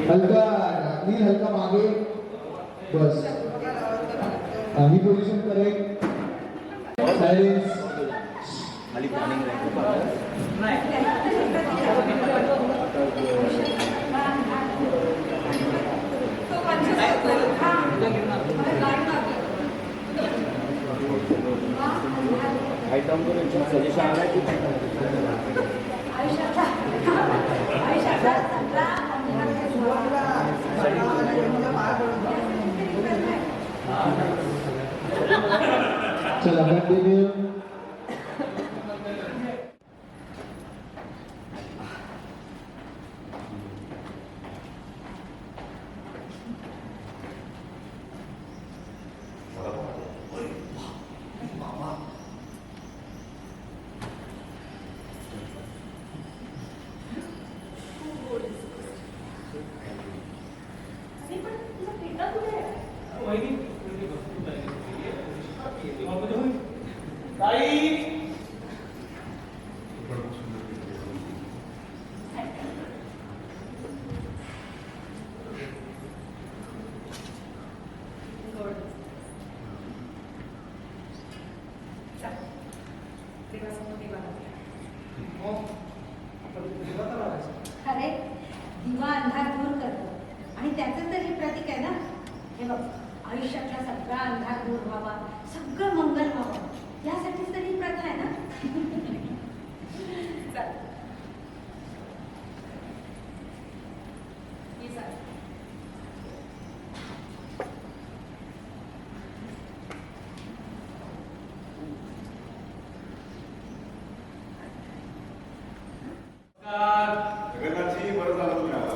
हलका नील, हलका मागे बस. ही पोझिशन करेक्ट. सायलेन्स. खाली प्लॅनिंग सजेशन आला की चला कंटिन्यू. अरे दिवा अंधार दूर करतो आणि त्याचं तर हे प्रतीक आहे ना. हे बघ, आयुष्यातला सगळा अंधार दूर व्हावा, सगळं मंगल व्हावं, यासाठीच तर ही प्रथा आहे ना. चल. जगन्नाथजी, बरं झालं तुम्ही आला.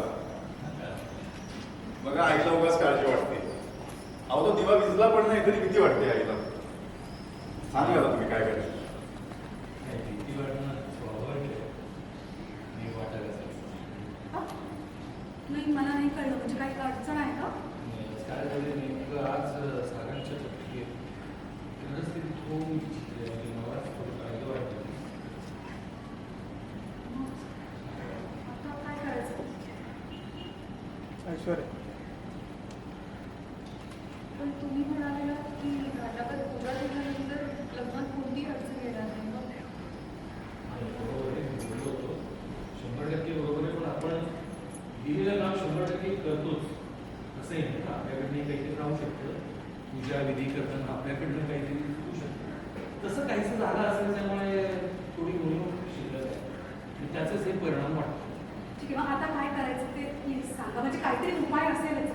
बघा, आईला उगाच काळजी वाटते. अहो, तो दिवा विजला पण नाही तरी भीती वाटते आईला. सांगा ना तुम्ही काय करायचं. नाही, मला नाही कळलं. म्हणजे काही अडचण आहे का? आज सारांच्या ऐश्वर्या, पण तुम्ही म्हणाले की घाटावर पूजा केल्यानंतर लग्नात कोणती अडचण येणार नाही. बोललो होतो 100% बरोबर आहे, पण आपण दिलेलं काम 100% करतोच असं आहे ना. आपल्याकडनं काहीतरी राहू शकतं. पूजा विधी करताना आपल्याकडनं काहीतरी होऊ शकतं. तसं काहीच झालं असेल त्यामुळे थोडी गुणवत्ता शिल्लक आहे आणि त्याचेच हे परिणाम वाटतो. ठीक आहे, मग आता काय करायचं ते प्लीज सांगा. म्हणजे काहीतरी उपाय असेलच.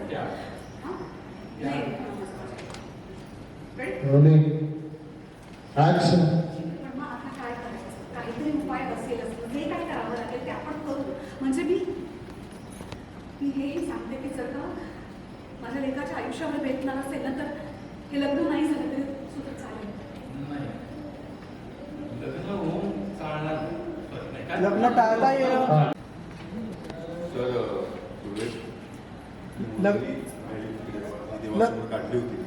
ऍक्शन. पण मग आता काय करायचं? काहीतरी उपाय असेलच. जे काय करावं लागेल ते आपण करू. म्हणजे मी हेही सांगते की जर का माझ्या लेकाच्या आयुष्यावर भेटणार असेल ना, तर हे लग्न नाही झालं तरी सुद्धा चालेल. नाही, लग्न होऊन चालणार नाही. काय लग्न टाळता येईल. तर देवासमोर काढली होती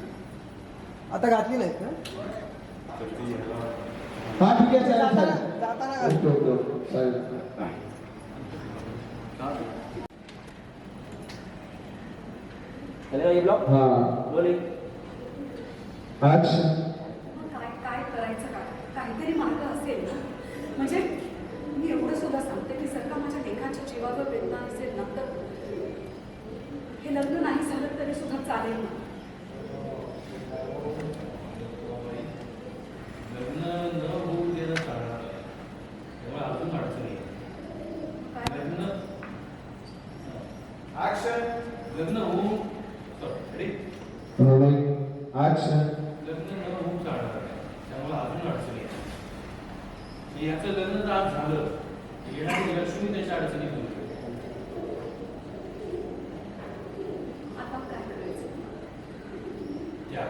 आता घातली नाहीत ना. तर ती ह्याला हा ठीक आहे, जाताना घातली. ये ब्लॉक हा बोले ऍक्शन. काय काय करायचं? काय काहीतरी मार्ग असेल ना. म्हणजे मी एवढं सुद्धा सांगते की जर का माझ्या लेखाच्या जीवावर वेदना असेल ना, तर हे लग्न नाही झालं तरी सुद्धा चालेल ना. लग्न न होऊ देणं चालणार नाही. तेव्हा अजून अडचणी लग्न लग्न होऊन ऍक्शन. लग्न न होऊन चालणार नाही. त्यामुळे अजून अडचणी आहेत. याचं लग्न जर आज झालं, येणारी लक्ष्मी त्याच्या अडचणी दूर करेल. आता काय करायचं? त्या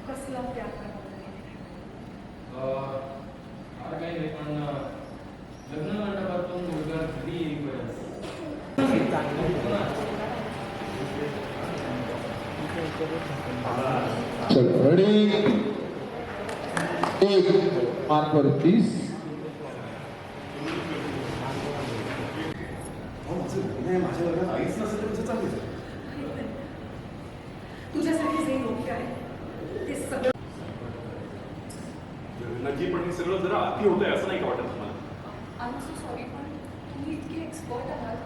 कसला त्याग? फार काही नाही, पण लग्न मंडपातून मुलगा घरी येईपर्यंत चलो रेडी 1 मार्क पर 30 माझ्या वर्गात आईच नसेल तर कसं चालेल? तुझ्यासाठी जे योग्य आहे ते सगळं. नक्की पण हे सगळं जरा अति होतंय असं नाही का वाटत तुम्हाला? आय एम सो सॉरी, पण तुम्ही इतके एक्सपर्ट आहात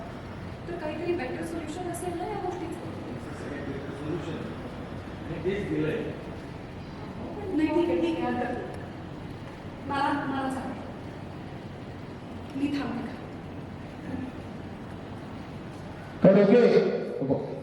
तर काहीतरी बेटर सोल्युशन असेल ना या गोष्टीचं. तेच दिलंय. नाही ठीक आहे आता मला सांग, मी थांबते का? ओके